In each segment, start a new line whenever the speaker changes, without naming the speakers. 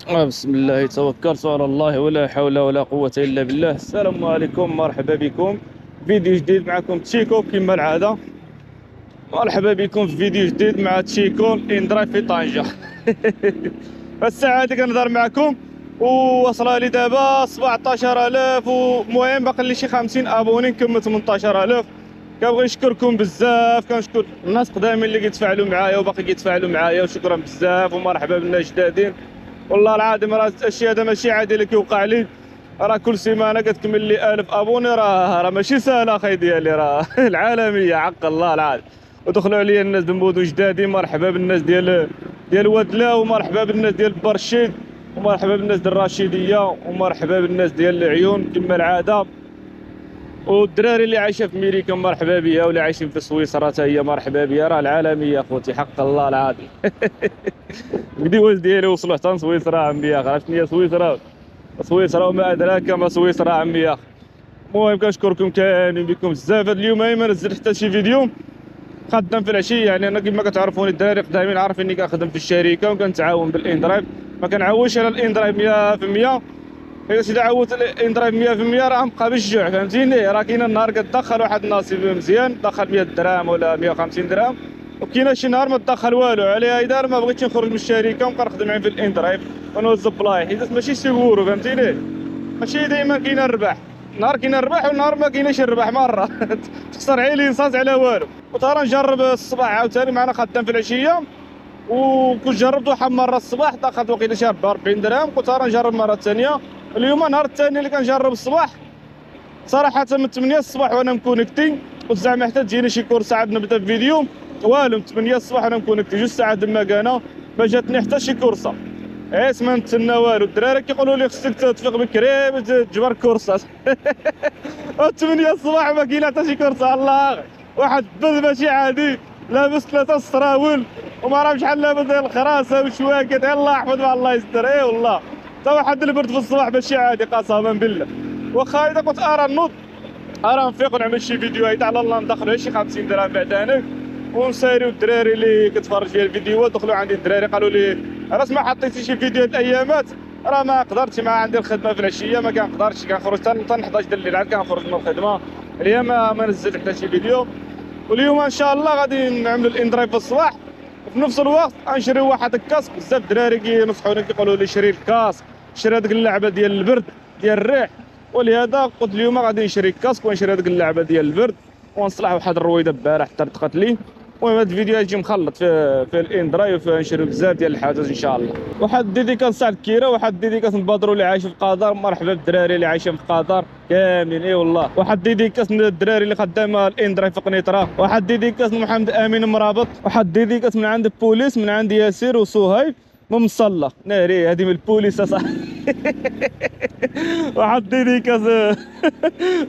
بسم الله توكلت على الله ولا حول ولا قوة إلا بالله. السلام عليكم، مرحبا بكم فيديو جديد معكم تشيكو كما العادة. مرحبا بكم في فيديو جديد مع تشيكو اندرايف في طنجة. الساعة هادي كنهضر معكم ووصل لي دابا 17000 ومهم باقي لي شي 50 ابوني نكمل 18000. كنبغي نشكركم بزاف، كنشكر الناس قدامين اللي كيتفاعلوا معايا وباقي كيتفاعلوا معايا، وشكرا بزاف ومرحبا بالناس جدادين. والله العظيم راه الشيء هذا ماشي عادي اللي كيوقع لي. راه كل سيمانه كتكمل لي 1000 ابوني، راه ماشي سهله اخي ديالي، راه العالميه حق الله العظيم. ودخلوا عليا الناس بمودو جدادي، مرحبا بالناس ديال ودلا، ومرحبا بالناس ديال برشيد، ومرحبا بالناس ديال الرشيديه، ومرحبا بالناس ديال العيون كما العاده. والدراري اللي عايشه في ميريكا مرحبا بها، واللي عايشين في سويسرا حتى هي مرحبا بها. راه العالميه اخوتي حق الله العظيم. الفيديوهات ديالي وصلوا حتى سويسرا عمي يا اخي. عرفت شنو هي سويسرا؟ سويسرا وما ادراك ما سويسرا عمي يا اخي. المهم كنشكركم كاملين بكم بزاف. هاد اليوم ما نزلت حتى شي فيديو، خدام في العشيه. يعني انا كما كتعرفوني الدراري قدامين عارفيني كنخدم في الشركه وكنتعاون بالاندرايف، ما كنعولش على الاندرايف 100%. الا سيدي عاودت الاندرايف 100% راه غنبقى بالجوع، فهمتيني؟ راه كاين النهار كتدخل واحد النصيب مزيان، دخل 100 درهم ولا 150 درهم، وكاين شي نهار ما تدخل والو. عليها اذا ما بغيتش نخرج من الشركه ونبقى نخدم عين في الاندرايف ونوزع بلايص، حيت ماشي سيغورو، فهمتيني؟ ماشي ديما كاين الربح، نهار كاين الربح ونهار ما كاينش الربح مره. تخسر عين لينسانس على والو. وترى نجرب الصباح عاوتاني معنا خدام في العشيه، وكنت جربت واحد مره الصباح دخلت وقيله شي 44 درهم. قلت راه نجرب مره ثانيه. اليوم النهار الثاني اللي كنجرب الصباح صراحه من 8 الصباح وانا مكونكتي. قلت زعما حتى تجيني شي كورس عاد نبدا بفيديو، والو من 8 الصباح وانا مكونكتي 2 ساعات دما كان ما جاتني حتى شي كورسه. عيس ما نتسنى والو. الدراري كيقولوا لي خصك تفيق بكري باش تجبر كورسات. 8 الصباح ما كاين حتى شي كورسه. الله واحد بل ماشي عادي لابس 3 سراول وما عرف شحال لابس ديال الخراسه وشواكت. الله يحفظ الله يستر. اي والله تا واحد البرد في الصباح ماشي عادي قسما بالله. واخا اذا كنت ارى نوض ارى نفيق ونعمل شي فيديوهات على الله ندخلوا شي 50 درهم بعد هناك ونساريو. الدراري اللي كتفرج فيا الفيديوهات دخلوا عندي الدراري قالوا لي علاش ما حطيتي شي فيديوهات الايامات؟ راه ما قدرتش، ما عندي الخدمه في العشيه ما كنقدرش، كنخرج حتى 11 د الليل عاد كنخرج من الخدمه. اليوم ما نزلت حتى شي فيديو. واليوم ان شاء الله غادي نعملوا الاندرايف في الصباح، وفي نفس الوقت غنشريو واحد الكاسك. بزاف الدراري كينصحوني كيقولوا لي شري الكاسك، شري هذيك اللعبه ديال البرد ديال الريح. ولهذا قلت اليوم غادي نشري الكاسك ونشري هذيك اللعبه ديال البرد ونصلح واحد الرويده البارح طرطقت لي. المهم هاد الفيديو يجي مخلط في الاندرايف، نشري بزاف ديال الحاجات ان شاء الله. واحد ديديكاس تاع الكيره، واحد ديديكاس نبادرو اللي عايشين في قطر. مرحبا بالدراري اللي عايشين في قطر كاملين. اي والله واحد ديديكاس من الدراري اللي خدامه الاندرايف في قنيطره، واحد ديديكاس من محمد امين مرابط، واحد ديديكاس من عند بوليس من عند ياسير وصهيب من مصلى ناري. هذه من البوليس اصاحبي. واحد ديديكاس.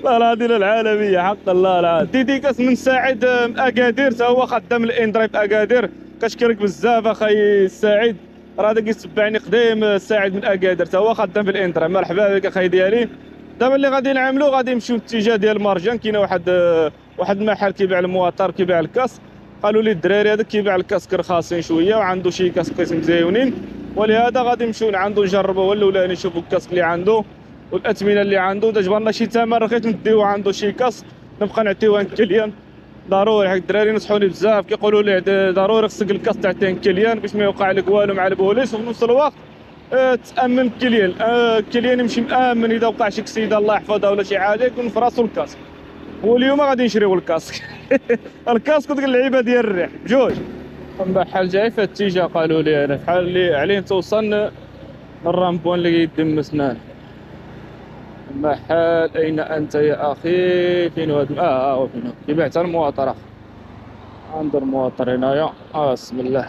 لا هذه العالميه حق الله العظيم. ديديكاس من سعيد اكادير، تا هو خدام الاندرايف اكادير. كنشكرك بزاف اخي سعيد، راه هذا كيتبعني قديم. سعيد من اكادير تا هو خدام في الاندرايف. مرحبا بك اخي ديالي. دابا اللي غادي نعملو غادي نمشيو الاتجاه ديال مرجان. كاين واحد المحل كيبيع المواطر كيبيع الكاس. قالوا لي الدراري هذاك كيبيع الكاسك رخاصين شويه وعنده شي كاسك مزيونين، ولهذا غادي نمشيو عنده نجربوا هو الاولاني نشوفوا الكاسك اللي عنده والاثمنه اللي عنده. اذا جبرنا شي ثمن رخيص نديو عنده شي كاسك نبقى نعطيوها لكليان ضروري. حيت الدراري نصحوني بزاف كيقولوا لي ضروري خصك الكاسك تعطيه كليان باش ما يوقع لك والو مع البوليس، وفي نفس الوقت تامن كليان. كليان يمشي مامن اذا وقع شي كسيده الله يحفظها ولا شي حاجه يكون في راسو الكاسك. واليوم غادي نشريو الكاسك. الكاسك وديك اللعيبه ديال الريح بجوج. بحال جاي في الاتجاه قالوا لي انا بحال اللي عليه توصل الرامبون اللي يدم سنان. محل اين انت يا اخي؟ فين هو هو فين هو كيبيع حتى المواطر. عنده المواطر هنايا. بسم الله.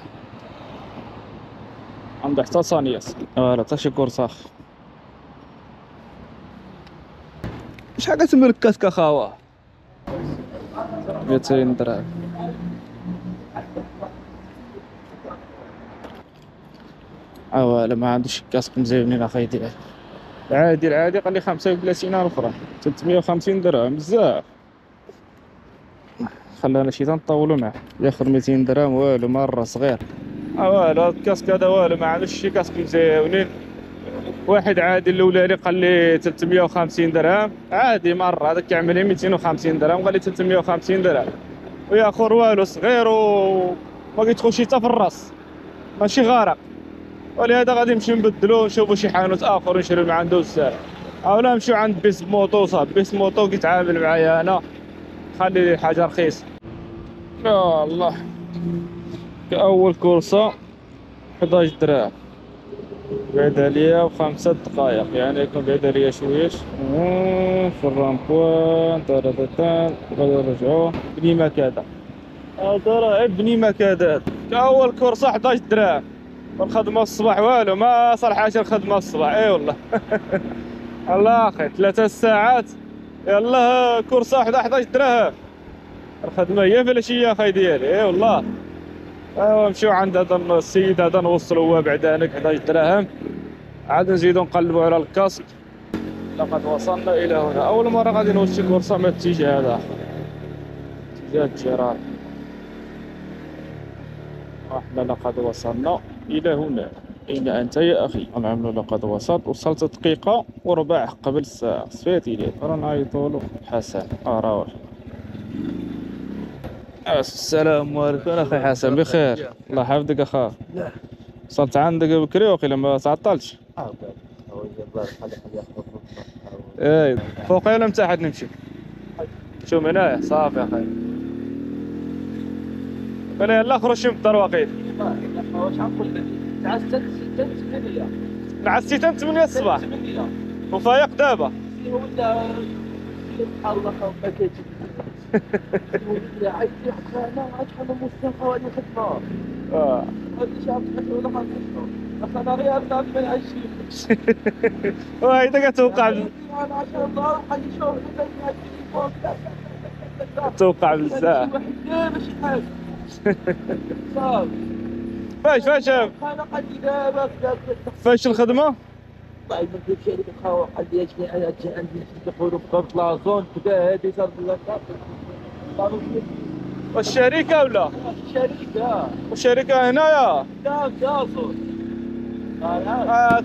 عنده حتى صانياس فوالا حتى شي كورساخ. شحال كتسمى الكاسك اخاوه؟ 200 درهم. ولا ما عندوش كاسك مزيونين اخي ديالي. العادي قال لي 35 اخرى 350 درهم بزاف. خلانا شي تنطولوا معاه ياخذ 200 درهم والو مره صغير. والو هاد الكاسك هذا والو ما عندوش شي كاسك مزيونين. واحد عادي الاولاني قال لي 350 درهم عادي مره، هذاك كيعمل لي 250 درهم قال لي 350 درهم. ويا اخر والو صغير وما كيدخلش حتى في الراس، ماشي غارق. ولهذا غادي نمشي نبدلو ونشوفو شي حانوت اخر ونشري من عنده الساعه، اولا نمشيو عند بيس موطو. صاحب بيس موطو كيتعامل معايا انا، خلي لي حاجه رخيصه. يا الله، كأول كورسه 11 درهم، بعد ليا ب5 دقائق، يعني يكون بعد ليا شويش. في الرامبوان تاراتان غادي نرجعو بني مكادة. هذا راه بني مكادات. كأول كورسه 11 درهم، والخدمه الصباح والو ما صلحاش الخدمه الصباح. اي والله الله اخي 3 ساعات يلاه كورسه 11 درهم. الخدمه هي في العشيه اخي ديالي. اي والله. ايوا نمشيو عند هذا السيد هذا نوصلو هو بعد هناك 11 درهم، عاد نزيدو نقلبو على الكاسك. لقد وصلنا الى هنا. اول مره غادي نوصل كورسه من الاتجاه هذا، اتجاه الجيران. احنا لقد وصلنا الى هنا. اين انت يا اخي؟ العمل لقد وصلت دقيقه وربع قبل الساعه. صفيتي لي راه نعيطولو حسن. روح. السلام عليكم اخي حسن، بخير؟ الله يحفظك اخا. وصلت عندك بكري وقيلا ما تعطلتش؟ اي فوقي ولا من تحت نمشي؟ شو من هنايا صافي اخي. قال يلا خرج من الدار وقيل.
واش غنقول لك؟
نعس 8 الصباح وفايق دابا.
ولا سبحان الله ما كيجي. عايز يحكي انا ادخل المستشفى ولا خدمه. هذا شاب تحس ولا خدمه. انا رياض من هالشيء.
وهيدا كتوقع
انا عشان الله حي شوف
توقع بزاف.
ماشي حاجه. صافي.
فاش الخدمه؟
والله ما نكذبش عليك اخا، قال لي اجي انا عندي دخول في لازون كذا هادي صار
والشركه ولا؟
الشركه.
والشركه هنايا؟
لا جاسوس.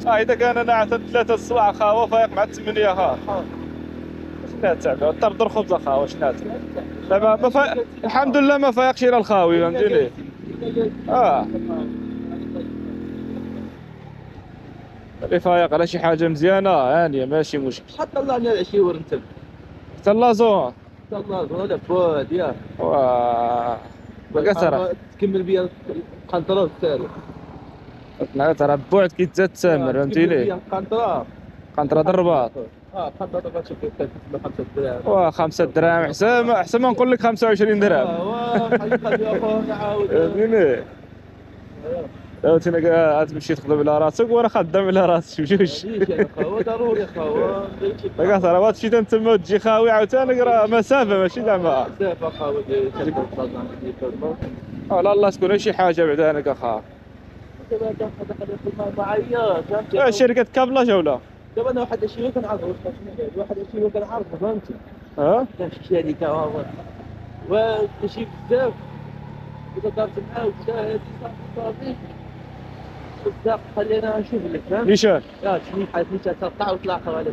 اذا كان انا عاد 3 الصباح اخا وفايق مع 8 اخا. شنو تعمل؟ طرد الخبز اخا واش نعمل؟ دابا ما فايق الحمد لله، ما فايقش الى الخاوي فهمتيني. اللي فايق على شي حاجه مزيانه هانيه ماشي مشكل.
حتى الله انا العشي ورنتب.
حتى لازون.
حتى اللازون هذا فؤاد ياك.
بقى ترى
تكمل بيا القنطره والثالث.
ترى بعد كيتزاد تسامر فهمتيني. قنطره الرباط.
قنطره الرباط شوف كيف 5 دراهم.
5 دراهم احسن ما نقول لك 25 درهم.
حيقول يا اخو نعاود.
فهمتيني. تينا تمشي تخدم على راسك وانا خدام على راسي بجوج.
هو ضروري اخا.
بقى ترى تمشي تما وتجي خاوي عاوتاني راه مسافه ماشي زعما.
مسافه خاوي
لا الله تكون شي حاجه بعد هناك اخا.
معايا
شركه كابلاج ولا؟
دابا انا واحد الشيء كنعرفو واحد الشيء كنعرفو فهمتي. كان شي شركه وكنشي بزاف. إذا دارت معاه وجا صافي صدق خلينا نشوف لك فهمت.
نيشان؟
شنو حيت نيشان تطلع وتلاقى ولا شي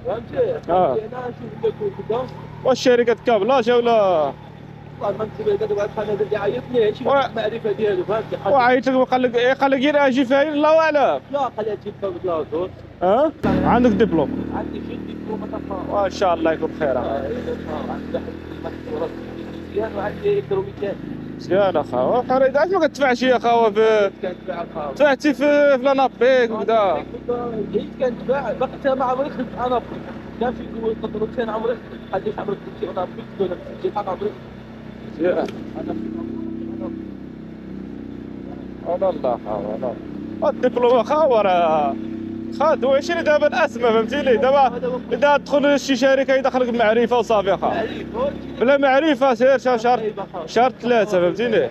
فهمتي. خلينا نشوف لك وكذا.
واش شركة كابلاج ولا؟
والله ما نكتب لك، واحد الخانه اللي عيطني شي معرفه ديالو فهمتي.
وعيط لك وقال لك غير اجي فاين الله اعلم.
لا قال لي تجيب فوق لازوت.
عندك دبلوم؟
عندي شي دبلوم تاع.
وان شاء الله يكون خير.
عندي واحد مزيان وعندي الكتروميكان.
مزيان اخا. حريت علاش ما كتدفعش يا اخا؟
كندفع اخا.
دفعتي في لانابيك وكذا.
كندفع باقي ما عمري خدمت انا كان في قوه كان عمري خليت عمري كنت انا في ولا في حق عمري.
مزيان. انا الله والله الدبلوم اخا وراه خاد. وعشري دابا الاسمى فهمتيني. دابا اذا تدخل شي شركه يدخلك بمعرفه وصافي اخا. بلا معرفه سير شهر 3 فهمتيني.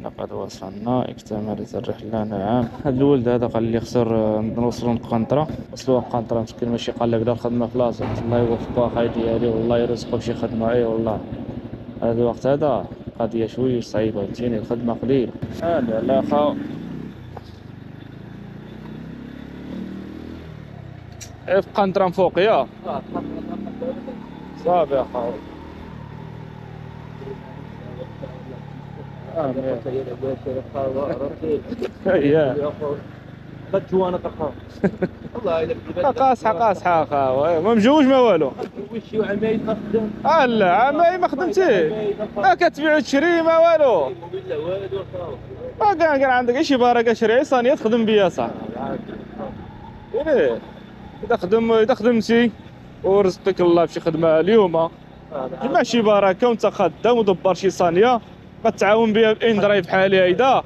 لقد وصلنا، اكتملت الرحله. نعم هذا الولد هذا قال لي خسر نوصلوا للقنطره. وصلوا للقنطره مسكين ماشي قال لك دار الخدمه في لاصق. الله يوفقه اخاي ديالي والله يرزقه بشي خدمه. اي والله هذا الوقت هذا قضيه شويه صعيبه فهمتيني. الخدمه قليل. لا اخا في قنطرة فوق يا صافي اخا. اييه
جوانا قرقاو والله الا
قاصحة اخا ما مجوج ما والو.
وشي وعمايد نخدم
لا عامي ما خدمتي ما كتبيع وتشري ما والو.
لا والو اخاو
ما كان عندك شي بركه شري صانيه تخدم بيا صح. ايه اذا خدمتي ورزقك الله بشي خدمه اليوم جمع شي بركه وانت خدام ودبر شي صانيه كتعاون بها باندرايف بحالي هيدا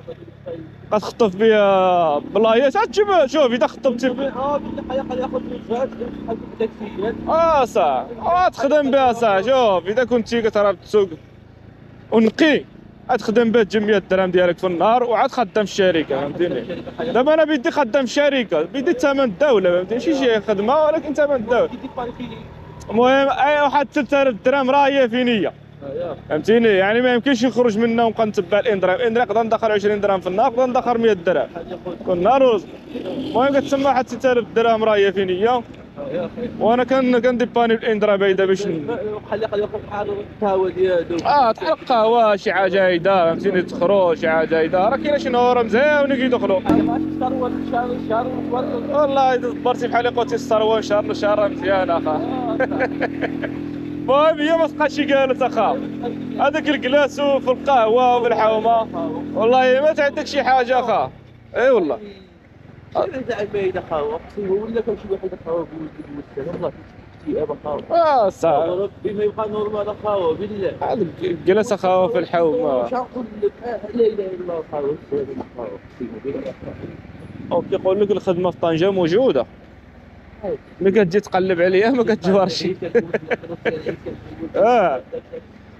كتخطف بها بلايص تجيب. شوف اذا خطبتي
بالله ياخذ من الزاد بحال التاكسيات
صح تخدم بها صح. شوف اذا كنتي كتهرب تسوق ونقي تخدم بها تجي 100 درهم ديالك في النهار وعاد خدام في الشركه فهمتيني. دابا انا بدي خدام في الشركه بدي ثمن الدوله فهمتيني شي خدمه ولكن ثمن الدوله. المهم اي واحد 3000 درهم راه هي في نيه فهمتيني. يعني ما يمكنش نخرج منها ونبقى نتبع الاندرايف نقدر ندخل 20 درهم في النهار نقدر ندخل 100 درهم في النهار ورزق. المهم كتسمى واحد 6000 درهم راه هي في نيه وانا كنديباني بالاندرايف هيدا باش
بحال ياخذ بحال القهوه ديالو
تحل قهوه شي حاجه هيدا فهمتيني تخرج شي حاجه هيدا راه كاين شي نهار مزيانين كيدخلوا. والله اذا دبرتي بحال قلتي الثروه شهر لشهر مزيان اخا. المهم هي ما تبقاش شي جالس اخا هذاك الكلاس في القهوه وفي الحومه والله ما تعندك شي حاجه اخا. اي والله
زعما باينه قهوه ولا كان شي واحد قهوه بولد والله اكتئاب قهوه
صح
ربي ما يبقى نورمال قهوه بالله.
هذا الجلسه قهوه في الحومه
واش نقول لك لا اله الا الله قهوه
كيقول لك الخدمه في طنجه موجوده ملي كتجي تقلب عليها ما كتجوارش.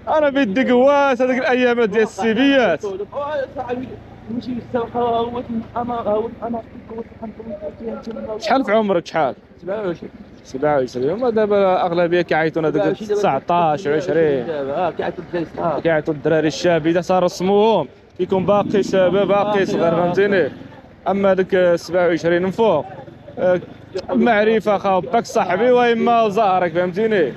انا بدي قواس هذيك الايامات ديال السيبيات.
نمشي نسترخى
شحال في عمرك شحال؟
27
27 ما دابا اغلبيه كيعيطونا داك 19 20 كيعيطوا الدراري الشاب اذا صار سموهم كيكون باقي شباب باقي صغير فهمتيني. اما داك 27 من فوق معرفه خا باك صاحبي واما زهرك فهمتيني.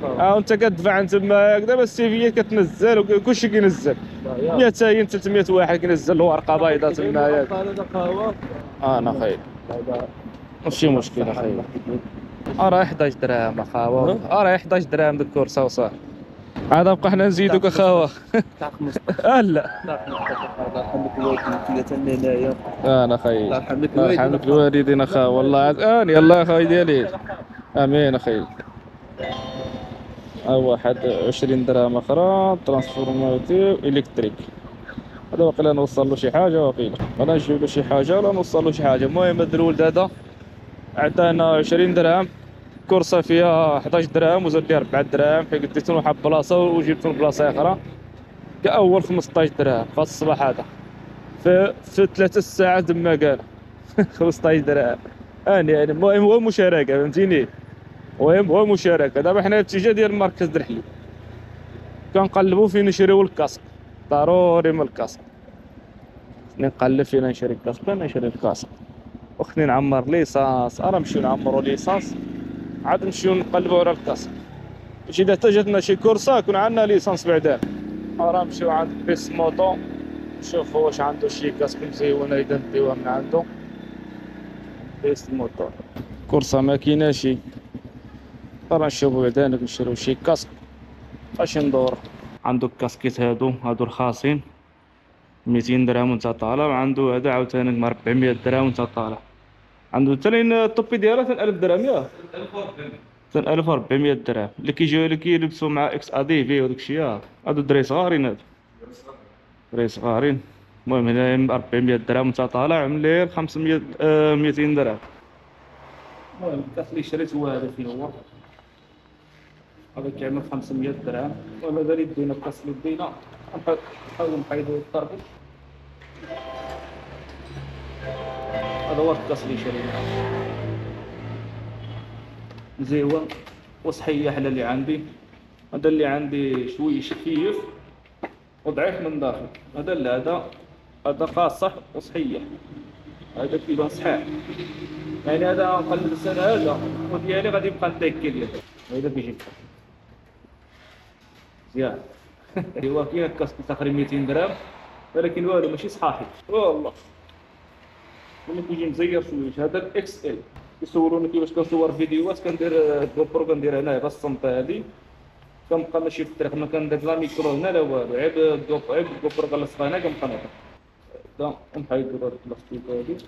وانت كتدفع عن تما دابا السيفيات كتنزل وكلشي كينزل 200 300 واحد كينزل الورقه بيضاء تما. انا خايب ماشي مشكل اخي راه 11 درهم اخاوه راه 11 درهم ديك الكرسه وصافي عاد نبقى حنا نزيدوك اخاوه. لا
الله يرحمك الوالدين
انا خايب
الله يرحمك
الله يرحمك الوالدين اخا والله عاد يلاه اخاي ديالي امين اخي. واحد 20 درهم اخرى ترانسفورماتيف الكتريك هذا واقيلا نوصل له شي حاجه واقيلا انا نجيب له شي حاجه ولا نوصل له شي حاجه. المهم هذا الولد هذا عطانا 20 درهم كرسه فيها 11 درهم وزاد لي 4 درهم حيت ديت له واحد بلاصه وجبت له بلاصه اخرى كاول 15 درهم في الصباح هذا في 3 ساعات ما كان 15 درهم يعني المهم هو مشاركه فهمتيني. المهم هو مشاركه. دابا حنا الاتجاه ديال مركز درحلي كنقلبوا فين نشريو الكاسك ضروري من الكاسك نقلب فين نشري الكاسك نشري الكاسك وخصني نعمر ليسانس راه نمشيو نعمروا ليسانس عاد نمشيو نقلبوا على الكاسك باش اذا جاتنا شي كورسه يكون عندنا ليسانس بعدا راه نمشيو عند بيس موطو نشوفوا واش عنده شي كاسك مزيونه اذا نديوها من عنده بيس موطو. كورسه ما كايناش راه نشوفوا بعدا نشريو شي كاسك باش ندور. عنده الكاسكيت هادو رخاصين 200 درهم وانت طالع وعنده هذا عاوتاني 400 درهم وانت طالع. عنده تالين الطوبي ديالها 1000 درهم ياك 1400 درهم اللي كيجيو اللي كيلبسوا مع اكس ا دي في وداك الشيء هادو دراري صغارين هادو دراري صغارين. المهم هنا 400 درهم وانت طالع مليل 500 200 درهم. المهم الكاس اللي شريت هو هذا فين هو هذا كيعمل 500 درهم ومازال يدينا الكاس اللي دينا نحاولوا نحيدوا الطربوش. هذا هو الكاس اللي شريناه مزيون وصحيه على اللي عندي. هذا اللي عندي شويه شفيف وضعيف من داخل. هذا لا هذا قاصح وصحيه هذا كيبان صحيح يعني هذا غنقلب السنه هذا وديالي غادي يبقى نتا كيليان هذا كيجي مزيان. هو كاين الكاسك تقريبا 200 درهم ولكن والو ماشي صحاحي والله ملي كيجي مزير شويه. هذا الاكس ال كيصوروني كيفاش كنصور فيديوهات كندير الجوبرو كندير هنايا الصنطه هذه كنبقى ماشي في الطريق ما كندير لا ميكرو هنا لا والو عيب الجوبرو كنلصقها هنا كنبقى نهضر هكا ونحيدو هاد البلاستيك هادي.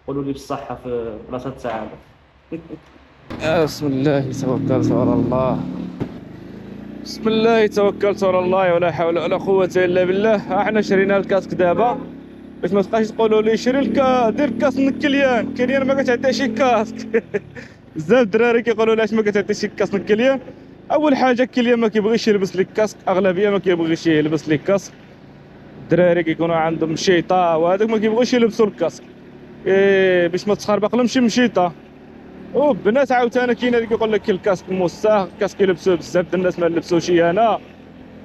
قولوا لي بالصحه في بلاصه السعاده. بسم الله توكلت على الله بسم الله توكلت على الله ولا حول ولا قوه الا بالله. احنا شرينا الكاسك دابا باش ما تبقاش تقولوا لي شري دير الكاسك من كليان ما كتعطي شي كاسك. بزاف الدراري كيقولوا لي اش ما كتعطي شي كاسك من كليان. اول حاجه كليان ما كيبغيش يلبس لك كاسك اغلبيه ما كيبغيش يلبس لك كاسك. الدراري كيكونوا عندهم مشيطه وهذوك ما كيبغوش يلبسوا الكاسك باش ما تخربق لهمش مشيطه. وبنات عاوتاني كاين اللي كيقول لك الكاسك موسخ الكاسك يلبسوه بزاف د الناس ما لبسوش انا.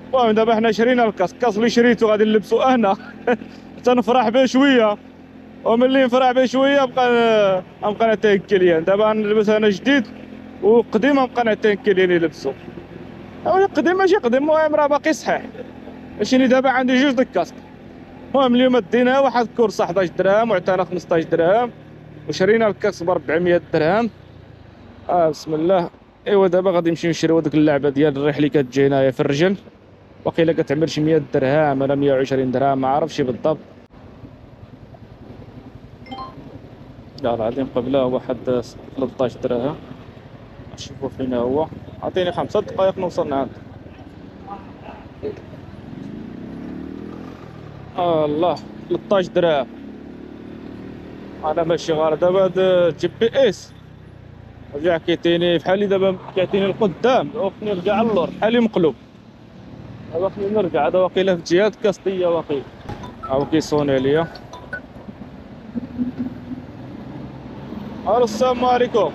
المهم دابا حنا شرينا الكاسك اللي شريتو غادي نلبسو انا حتى نفرح به شويه وملي نفرح به شويه نبقى نعطيه كليان. دابا نلبس انا جديد وقديم نبقى نعطيه كليان يلبسو. قديم ماشي قديم المهم راه باقي صحيح ماشي دابا عندي جوج د الكاسك. المهم اليوم دينا واحد كورسه 11 درهم وعطانا 15 درهم وشرينا الكاسك ب 400 درهم. بسم الله. ايوا دابا غادي نمشي نشريو ديك اللعبه ديال الريح اللي كتجي هنايا في الرجل واقيلا كتعمل شي 100 درهم ولا 120 درهم ما عرفتش بالضبط. لا العظيم قبلها واحد 13 درهم. نشوفو فين هو. عطيني 5 دقائق نوصل لعند الله 13 درهم. انا ماشي غير دابا هاد جي بي اس رجع كيعطيني بحال اللي دابا كيعطيني القدام وخصني نرجع للور بحال مقلوب. دابا خصني نرجع هذا واقيلا في جهه كاستيه واقيلا هاو كيصوني عليا. السلام عليكم.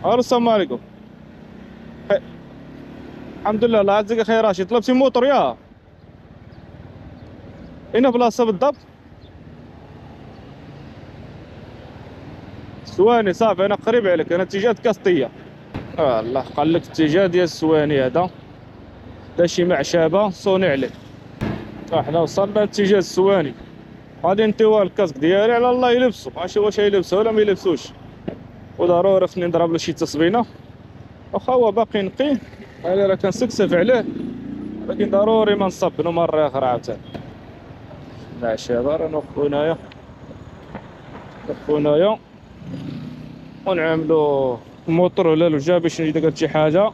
السلام عليكم. الحمد لله الله يعزك اخي راشد. طلبتي موطور يا هنا بلاصه بالضبط؟ سواني صافي انا قريب عليك انا اتجاه كاستيه. الله قال لك اتجاه ديال السواني هذا دا شي معشبه صوني عليه. حنا وصلنا اتجاه السواني غادي نتيوا الكاسك ديالي على الله يلبسو ماشي واش يلبسو ولا ما يلبسوش وضروري خصني نضرب له شي تصبينه واخا هو باقي نقي انا راه كنسكسف عليه ولكن ضروري ما نصبنو مره اخرى عاوتاني. معشبه راه نوقفو هنايا ونعملو الموتور ولا الوجه باش نجي شي حاجه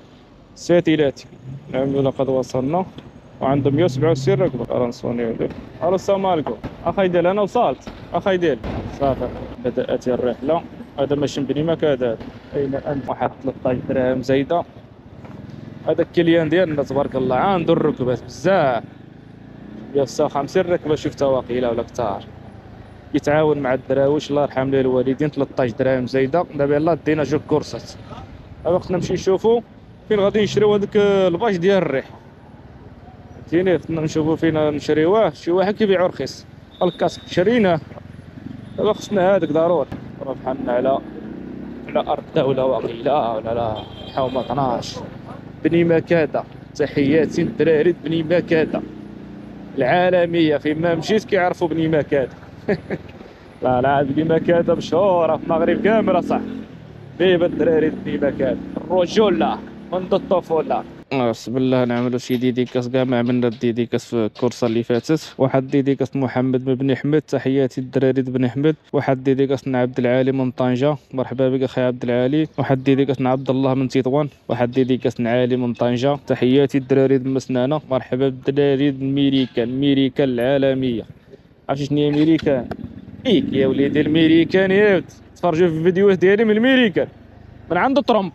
ساتيلاتي نعملو لقد وصلنا وعنده 167 ركبه راه نصوني عليه. السلام عليكم اخاي ديال انا وصلت اخاي ديال صافي بدات الرحله. هذا ماشي مبني مكان اين انت واحد 13 درهم زايده. هذا الكليان ديالنا تبارك الله عنده الركبات بزاف 150 ركبه شفتها واقيلا ولا كثار. يتعاون مع الدراويش الله يرحم ليه الوالدين 13 درهم زايده. دابا يلاه دينا جوج كورسات دابا خصنا نمشي نشوفو فين غادي نشريو هذاك الباج ديال الريح فهمتيني. خصنا نشوفو فين نشريوه شي واحد كيبيعو رخيص. الكاسك شريناه دابا خصنا هذاك ضروري. راه بحالنا على ارض الدوله واقيلا ولا لا حومه 12 بني مكاده. تحياتي للدراري بني مكاده العالميه فين ما مشيت كيعرفوا بني مكاده. لا بني مكاده مشهوره في المغرب كامل صح. بيبا الدراري بني مكاده الرجوله منذ الطفوله. بسم الله نعملو شي ديديكاس كاع ما عملنا الديديكاس في الكورسه اللي فاتت. واحد ديديكاس محمد بن حمد تحياتي الدراري بن حمد. واحد ديديكاس عبد العالي من طنجه مرحبا بك اخي عبد العالي. واحد ديديكاس عبد الله من تطوان. واحد ديديكاس علي من طنجه تحياتي الدراري مسنانه. مرحبا بالدراري ميريكان العالميه. عرفتي شنو هي ميريكان؟ يا وليدي الميريكان يا تفرجوا في الفيديوهات ديالي من الميريكان من عند ترامب.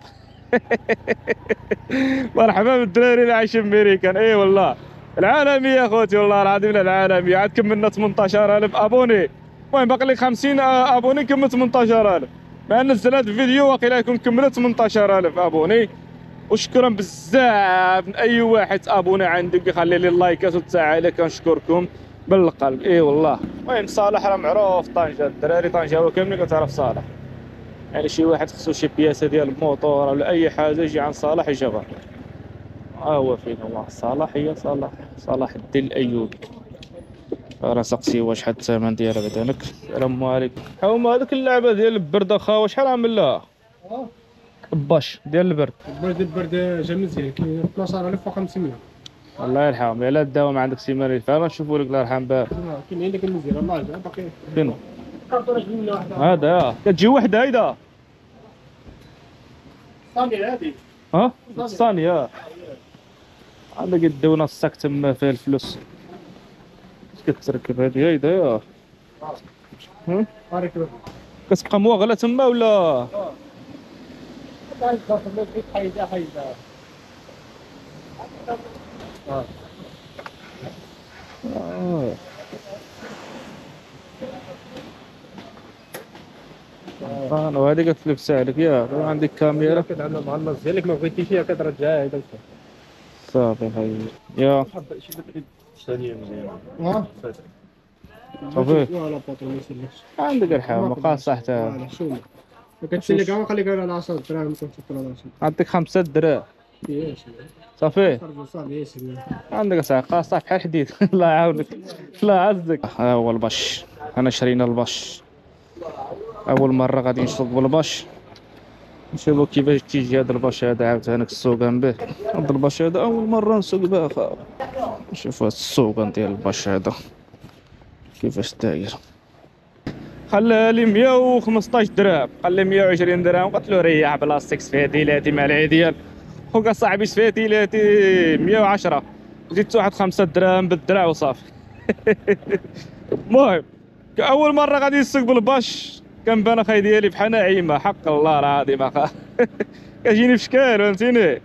مرحبا بالدراري اللي عايشين في امريكان. اي والله العالميه اخوتي والله العظيم العالميه. عاد كملنا 18000 ابوني. المهم باقي لك 50 ابوني كمل 18000. ما نزلت الفيديو واقيلا يكون كملت 18000 ابوني. وشكرا بزاف من اي واحد ابوني عندك يخلي لي اللايكات والتعاليق كنشكركم. بالقلب اي والله. المهم صالح راه معروف طنجة، الدراري طنجاوي كاملين كتعرف صالح. يعني شي واحد خصو شي بياسة ديال الموطور ولا اي حاجة يجي عند صالح يجيبها. ها هو فين هو صلاح، هي صلاح الدين الايوبي. راه سقسي واش حد الثمن ديالها بعدا لك. السلام عليكم. هما هذيك اللعبه ديال البرد اخا شحال عامل لها؟ باش ديال البرد.
البرد جا مزيان، كاين 12500.
الله يرحم، الا داوم عندك سيمانه فعلا نشوفوا لك الله يرحم باه.
كاين اللي كان مزيان الله يرحم باقي.
فين
كارطونه جميله واحده.
هذا كتجي وحده هيدا
صافي هادي.
ها الصانيه عندك يدونا الساك تما فيها الفلوس. اش كتركب هادي هيدا ها
بارك
كتبقى موغله تما ولا؟ وهذه قلت لك سعرك يا عندك كاميرا
كتعمل مع الناس ديالك ما بغيتيش هي كترجعها هذا
صافي حبيبي يا
شي ثانيه مزيانه.
صافي
لا باطل ما يسلكش.
عندك الحال مقاصة حتى
شوف ما كتسلك كاع خليك على 10 دراهم كنت تطلع 10.
عندك 5 دراهم
ياش
صافي
صافي ياسر.
عندك ساعة قاصة بحال الحديد الله يعاونك الله يعزك. ها هو البش، انا شرينا البش اول مرة غادي نسوق بالبش نشوفو كيفاش تيجي هذا البش هذا عاوتاني السوقان به. هذا البش هذا اول مرة نسوق به اخا. نشوفو هاد السوقان ديال البش هذا كيفاش داير. خلى لي 115 درهم، قال لي 120 درهم، قلت له ريح بلاصتك سفيتيلاتي مع العيديال. خوك صاحبي سفيتيلاتي 110 زدت واحد 5 دراهم بالدرع وصافي. المهم اول مره غادي نسوق بالباش كنبان اخاي ديالي بحال نعيمه حق الله العظيم اخا. كيجيني في شكال فهمتيني.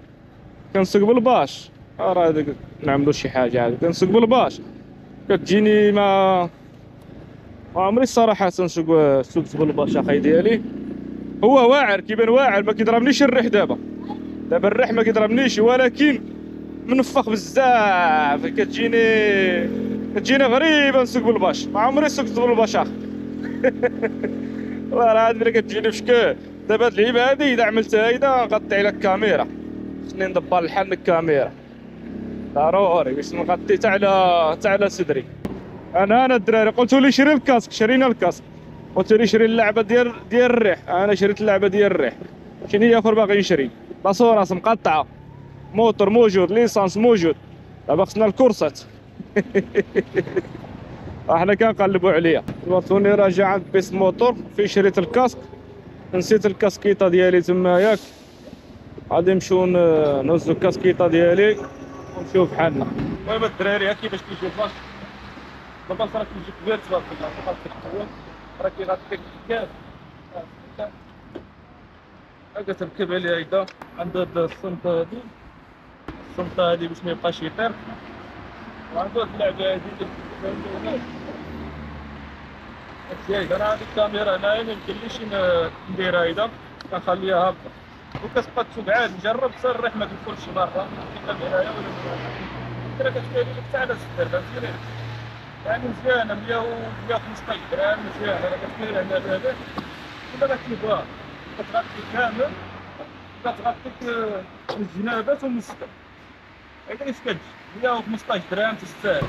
كنسوق بالباش راه نعملو شي حاجه عاد كنسوق بالباش كتجيني ما عمري الصراحه سوقت بالباش اخاي ديالي. هو واعر كيبان واعر ما كيضربنيش الريح دابا الريح ما كيضربنيش ولكن منفخ بزاف كتجيني غريبه نسوق بالباش. ما عمري سوقت بالباش اخ. والله راه هاد كتجيني في شكل. دابا هاد اللعيبه هادي اذا عملتها هيدا نغطي على الكاميرا. خصني ندبر الحل الكاميرا ضروري باش نغطي حتى على صدري. انا الدراري قلتوا لي شري الكاسك، شرينا الكاسك. قلتوا لي شري اللعبه ديال الريح، انا شريت اللعبه ديال الريح. شنو هي اخر باغي نشري؟ لاسوراس مقطعه، موتور موجود، ليسانس موجود، دابا خصنا الكورسات. احنا كنقلبوا عليا. وصلوني راجع عند بيس موتور فين شريت الكاسك، نسيت الكاسكيطه ديالي تما ياك. غادي نمشيو نهزو الكاسكيطه ديالي ونمشيو بحالنا. المهم الدراري ها كيفاش كيجي الباص. الباص راه كيجي كبير تبارك الله، الباص كيتحول راه كيغطيك كاف. هاكا تركب عليه هيدا عند هاد الصنطة هادي، الصنطة هادي باش ميبقاش يطير. وعندو هاد اللعبة هادي هادشي. انا هادي الكاميرا هنايا ميمكنليش نديرها هيدا، كنخليها هابطة وكتبقى تسوق عاد. نجرب حتى الريح ما كيدخلش مرة هنايا ولا كتكالي لك حتى على 6 درهم فهمتيني. يعني مزيانة 115 درهم مزيانة. راه كتكالي هنا بهذاك ولا كتجيبوها كتغطي كامل، كتغطيك من الجنابات ومن الصدر. هكا كيفاش كتجي 115 درهم تستاهل.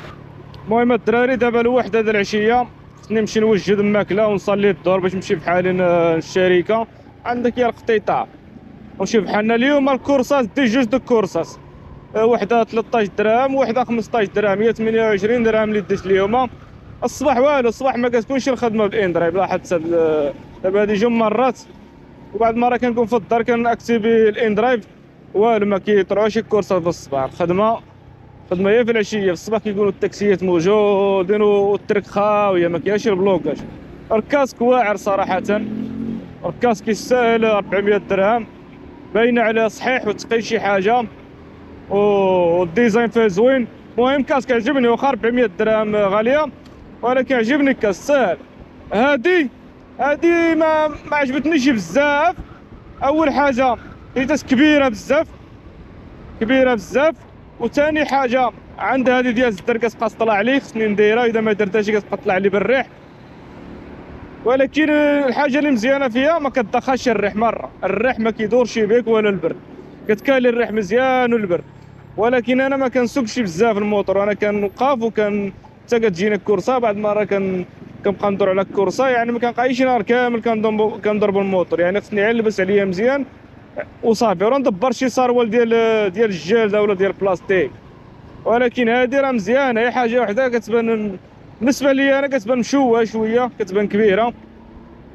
المهم الدراري دابا الوحدة د العشية خصني نمشي نوجد الماكلة ونصلي الدور باش نمشي بحالي للشركة. عندك يا القطيطة ونمشي بحالنا اليوم. الكورسات دي جوج د الكورسات، وحدة 13 درهم وحدة 15 درهم، هي 28 درهم اللي ديت اليوم. الصباح والو، الصباح ما كتكونش الخدمة بالاندرايف لاحظت. دابا هادي جوج مرات وبعد مرة كنكون في الدار كنأكتيفي الاندرايف والو ما كيطلعوش الكورسات في الصباح. الخدمة هي في العشية. في الصباح كيكونوا التاكسيات موجودين والترك خاوية ما كاينش البلوكاج. الكاسك واعر صراحة، الكاسك يستاهل 400 درهم، باينة عليه صحيح وتقي شي حاجة والديزاين فيه زوين. المهم كاسك عجبني واخا 400 درهم غالية ولكن عجبني الكاس ساهل. هادي ما عجبتنيش بزاف. اول حاجه لقيتها كبيره بزاف وثاني حاجه عندها هذه ديال الزدر كتبقى تطلع لي خصني نديرها، اذا ما درتهاش كتبقى تطلع لي بالريح. ولكن الحاجه اللي مزيانه فيها ما كتدخلش الريح مره، الريح ما كيدورش بك ولا البرد، كتكالي الريح مزيان والبرد. ولكن انا ما كنسوقش بزاف الموتور، انا كنوقف حتى كتجينا الكورسه، بعد مره كنبقى ندور على الكورسه، يعني ما كنبقايش نهار كامل كنضرب الموتور، يعني خصني غير نلبس عليا مزيان وصافي، وراه ندبر شي صاروال ديال الجلده ولا ديال البلاستيك. ولكن هذه راه مزيانه، هي حاجه وحده كتبان بالنسبه لي انا كتبان مشوهه شويه، كتبان كبيره،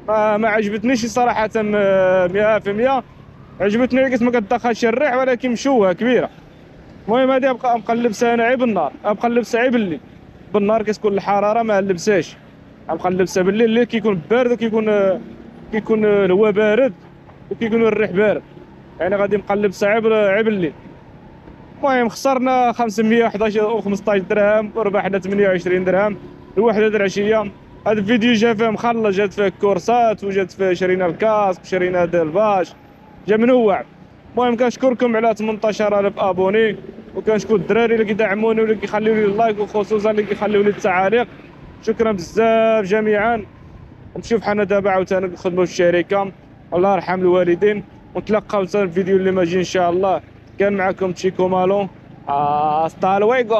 ما عجبتنيش صراحه 100%. عجبتني قلت ما كتدخلش الريح، ولكن مشوهه كبيره. المهم هذه ابقى نلبسها انا غير بالنهار، ابقى نلبسها غير بالليل. بالنهار كتكون الحراره ما نلبسهاش، ابقى نلبسها بالليل. الليل كيكون بارد وكيكون الهواء بارد وكيكون الريح بارد، يعني غادي نبقى نلبسها غير بالليل. المهم خسرنا 511 و 15 درهم وربحنا 28 درهم الوحده د العشيه. هذا الفيديو جا فيه مخلص، جات فيه كورسات وجات فيه شرينا الكاسك وشرينا هذا الباش، جا منوع. المهم كنشكركم على 18000 ابوني، وكنشكر الدراري اللي كيدعموني واللي كيخليو لي اللايك، وخصوصا اللي كيخليو لي التعاليق. شكرا بزاف جميعا. نشوف حنا دابا عاوتاني نخدموا في الشركه، الله يرحم الوالدين. ونتلاقاو في الفيديو اللي ماجي ان شاء الله. كان معكم تشيكو مالو، هاستا لويغو.